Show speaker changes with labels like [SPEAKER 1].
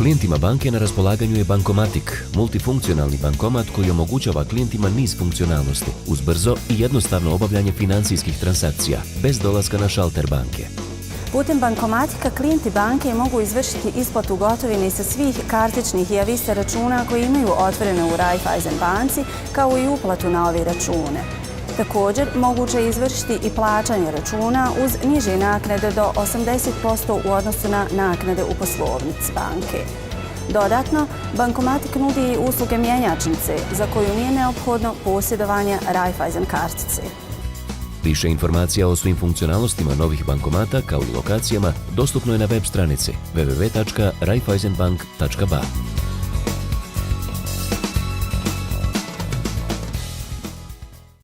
[SPEAKER 1] Klijentima banke na raspolaganju je Bankomatik, multifunkcionalni bankomat koji omogućava klijentima niz funkcionalnosti uz brzo i jednostavno obavljanje financijskih transakcija, bez dolaska na šalter banke.
[SPEAKER 2] Putem Bankomatika klijenti banke mogu izvršiti isplatu gotovine sa svih kartičnih i avista računa koji imaju otvorene u Raiffeisen banci, kao i uplatu na ove račune. Također, moguće je izvršiti i plaćanje računa uz niže naknade do 80% u odnosu na naknade u poslovnici banke. Dodatno, Bankomatik nudi i usluge mjenjačnice za koju nije neophodno posjedovanje Raiffeisen kartice.
[SPEAKER 1] Više informacija o svim funkcionalnostima novih bankomata kao i lokacijama dostupno je na web stranici www.raiffeisenbank.ba.